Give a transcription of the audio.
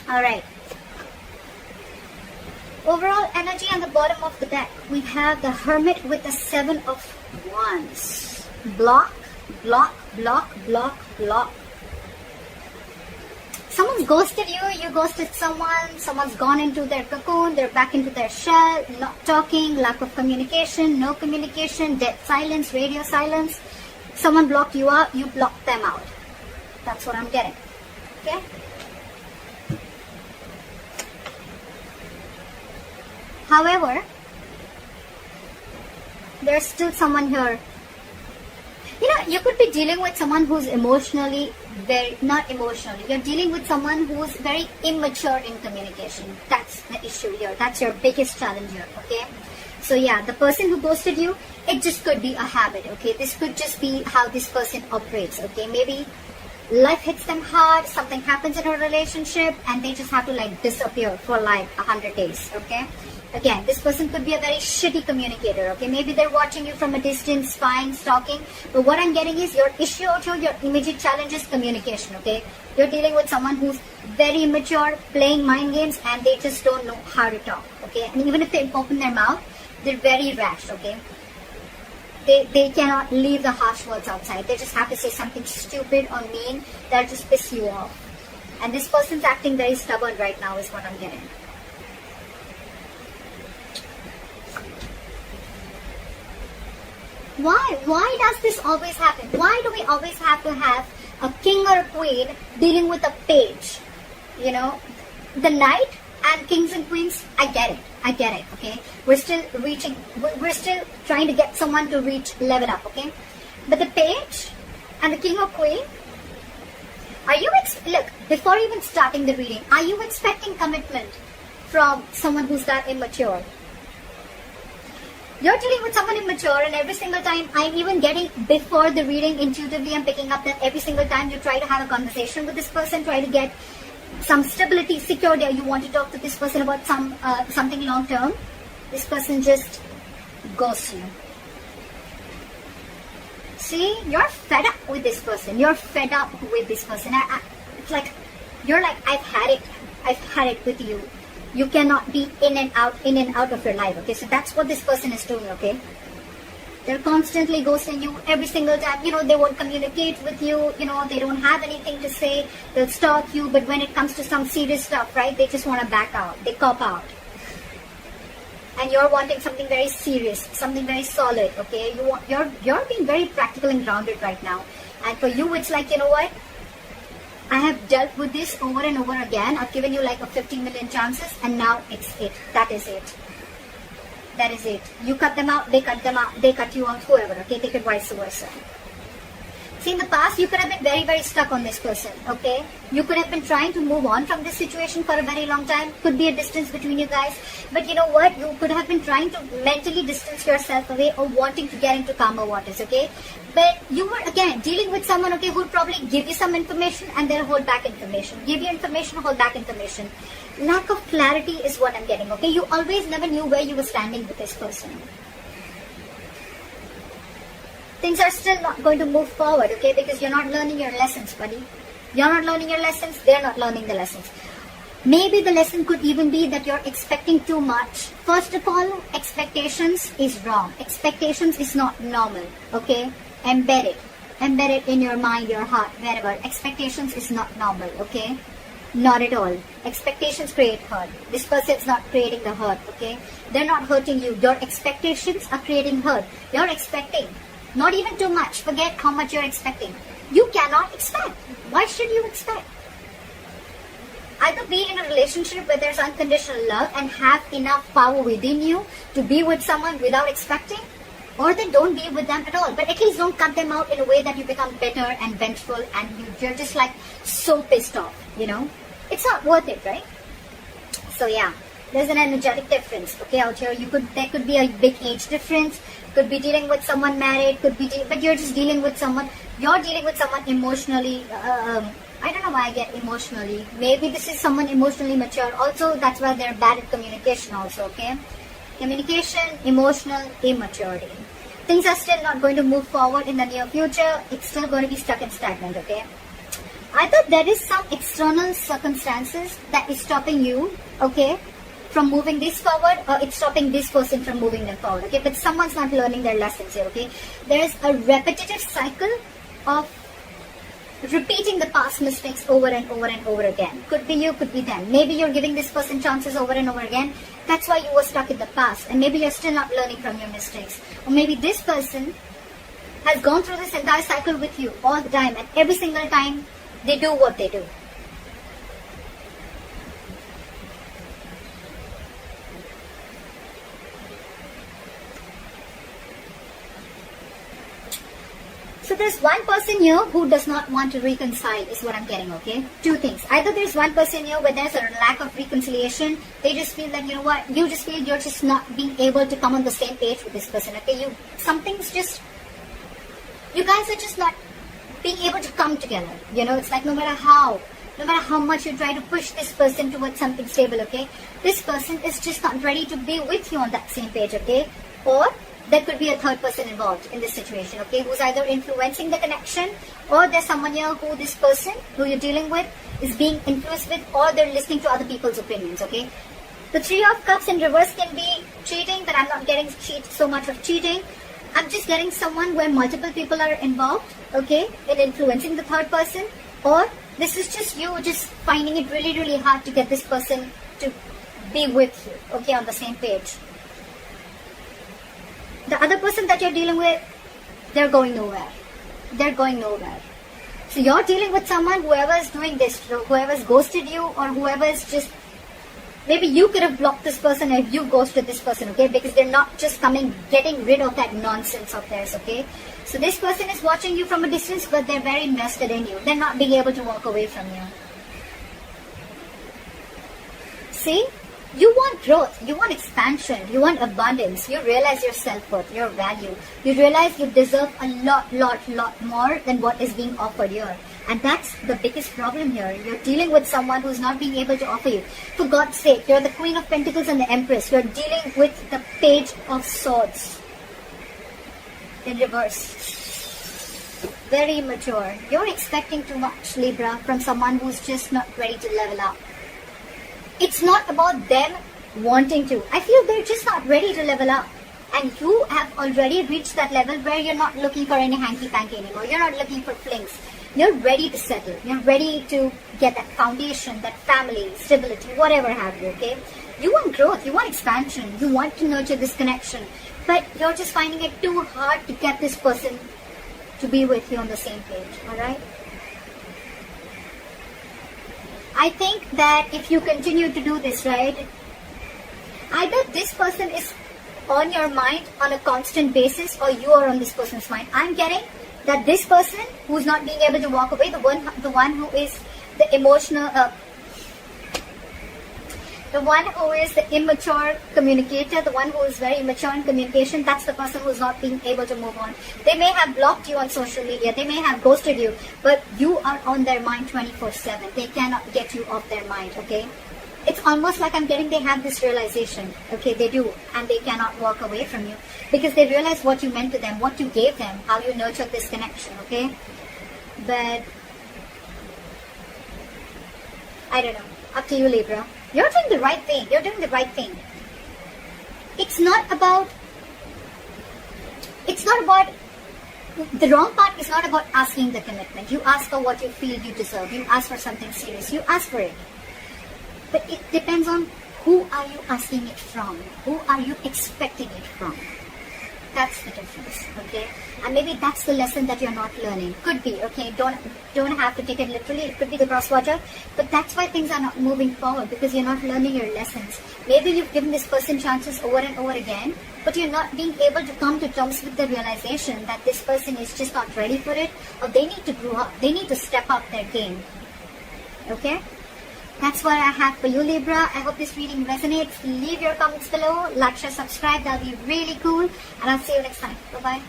Alright. Overall energy on the bottom of the deck. We have the Hermit with the 7 of Wands. Block, block, block, block, block. Someone's ghosted you, you ghosted someone, someone's gone into their cocoon, they're back into their shell, not talking, lack of communication, no communication, dead silence, radio silence. Someone blocked you out, you blocked them out. That's what I'm getting. Okay? However, there's still someone here. You know, you could be dealing with someone who's emotionally not emotionally. You're dealing with someone who's very immature in communication. That's the issue here. That's your biggest challenge here, okay? So yeah, the person who ghosted you, it just could be a habit, okay? This could just be how this person operates, okay? Maybe life hits them hard, something happens in a relationship, and they just have to like disappear for like 100 days, okay? Again, this person could be a very shitty communicator, okay? Maybe they're watching you from a distance, spying, stalking. But what I'm getting is your issue out here, your immediate challenge is communication, okay? You're dealing with someone who's very immature, playing mind games, and they just don't know how to talk, okay? And even if they open their mouth, they're very rash, okay? They cannot leave the harsh words outside. They just have to say something stupid or mean that'll just piss you off. And this person's acting very stubborn right now is what I'm getting. Why does this always happen? Why do we always have to have a king or a queen dealing with a page? You know, the knight and kings and queens, I get it, okay? We're still trying to get someone to reach level up, okay? But the page and the king or queen, are you, look, before even starting the reading, are you expecting commitment from someone who's that immature? You're dealing with someone immature, and every single time I'm even getting, before the reading, intuitively I'm picking up that every single time you try to have a conversation with this person, try to get some stability, security, or you want to talk to this person about something long term, this person just ghosts you. See, you're fed up with this person. You're fed up with this person. It's like, you're like, I've had it with you. You cannot be in and out of your life, okay? So that's what this person is doing, okay? They're constantly ghosting you every single time. You know, they won't communicate with you. You know, they don't have anything to say. They'll stalk you. But when it comes to some serious stuff, right, they just want to back out. They cop out. And you're wanting something very serious, something very solid, okay? You're being very practical and grounded right now. And for you, it's like, you know what? I have dealt with this over and over again. I've given you like a 50 million chances, and now it's it. That is it. That is it. You cut them out, they cut them out, they cut you out, whoever, okay? Take it vice versa. See, in the past, you could have been very, very stuck on this person, okay? You could have been trying to move on from this situation for a very long time. Could be a distance between you guys. But you know what? You could have been trying to mentally distance yourself away or wanting to get into calmer waters, okay? But you were, again, dealing with someone, okay, who would probably give you some information and then hold back information. Give you information, hold back information. Lack of clarity is what I'm getting, okay? You always never knew where you were standing with this person. Things are still not going to move forward, okay? Because you're not learning your lessons, buddy. You're not learning your lessons, they're not learning the lessons. Maybe the lesson could even be that you're expecting too much. First of all, expectations is wrong. Expectations is not normal, okay? Embed it. Embed it in your mind, your heart, wherever. Expectations is not normal, okay? Not at all. Expectations create hurt. This person's not creating the hurt, okay? They're not hurting you. Your expectations are creating hurt. You're expecting. Not even too much. Forget how much you're expecting. You cannot expect. Why should you expect? Either be in a relationship where there's unconditional love and have enough power within you to be with someone without expecting, or then don't be with them at all. But at least don't cut them out in a way that you become bitter and vengeful and you're just like so pissed off, you know? It's not worth it, right? So yeah, there's an energetic difference, okay, out here. There could be a big age difference. Could be dealing with someone married, but you're just dealing with someone, emotionally, I don't know why I get emotionally. Maybe this is someone emotionally mature. Also, that's why they're bad at communication also, okay? Communication, emotional, immaturity. Things are still not going to move forward in the near future. It's still going to be stuck and stagnant, okay? Either there is some external circumstances that is stopping you, okay, from moving this forward, or it's stopping this person from moving them forward, okay? But someone's not learning their lessons here, okay? There is a repetitive cycle of repeating the past mistakes over and over and over again. Could be you, could be them. Maybe you're giving this person chances over and over again. That's why you were stuck in the past, and maybe you're still not learning from your mistakes. Or maybe this person has gone through this entire cycle with you all the time, and every single time they do what they do. So there's one person here who does not want to reconcile is what I'm getting, okay? Two things. Either there's one person here where there's a lack of reconciliation. They just feel that, you know what, you just feel you're just not being able to come on the same page with this person, okay? You guys are just not being able to come together. You know, it's like no matter how much you try to push this person towards something stable, okay? This person is just not ready to be with you on that same page, okay? Or there could be a third person involved in this situation, okay, who's either influencing the connection, or there's someone here who this person who you're dealing with is being influenced with, or they're listening to other people's opinions, okay? The Three of Cups in reverse can be cheating, but I'm not getting so much of cheating. I'm just getting someone where multiple people are involved, okay, in influencing the third person, or this is just you just finding it really, really hard to get this person to be with you, okay, on the same page. The other person that you're dealing with, they're going nowhere. They're going nowhere. So you're dealing with someone, whoever is doing this, whoever's ghosted you, or whoever is just, maybe you could have blocked this person if you ghosted this person, okay? Because they're not just getting rid of that nonsense of theirs, okay? So this person is watching you from a distance, but they're very invested in you. They're not being able to walk away from you. See? You want growth, you want expansion, you want abundance, you realize your self-worth, your value. You realize you deserve a lot more than what is being offered here. And that's the biggest problem here. You're dealing with someone who's not being able to offer you. For God's sake, you're the Queen of Pentacles and the Empress. You're dealing with the Page of Swords in reverse. Very immature. You're expecting too much, Libra, from someone who's just not ready to level up. It's not about them wanting to. I feel they're just not ready to level up. And you have already reached that level where you're not looking for any hanky-panky anymore. You're not looking for flings. You're ready to settle. You're ready to get that foundation, that family, stability, whatever have you, okay? You want growth. You want expansion. You want to nurture this connection. But you're just finding it too hard to get this person to be with you on the same page, alright? I think that if you continue to do this, right, either this person is on your mind on a constant basis, or you are on this person's mind. I'm getting that this person who's not being able to walk away, the one who is the emotional, the one who is the immature communicator, the one who is very immature in communication, that's the person who's not being able to move on. They may have blocked you on social media, they may have ghosted you, but you are on their mind 24/7. They cannot get you off their mind, okay? It's almost like I'm getting they have this realization, okay, they do, and they cannot walk away from you because they realize what you meant to them, what you gave them, how you nurtured this connection, okay? But I don't know, up to you, Libra. You're doing the right thing. You're doing the right thing. It's not about, the wrong part is not about asking the commitment. You ask for what you feel you deserve. You ask for something serious. You ask for it. But it depends on who are you asking it from? Who are you expecting it from? That's the difference, okay? And maybe that's the lesson that you're not learning. Could be, okay? Don't have to take it literally. It could be the crosswater. But that's why things are not moving forward, because you're not learning your lessons. Maybe you've given this person chances over and over again, but you're not being able to come to terms with the realization that this person is just not ready for it, or they need to grow up. They need to step up their game. Okay? That's what I have for you, Libra. I hope this reading resonates. Leave your comments below. Like, share, subscribe. That'll be really cool. And I'll see you next time. Bye-bye.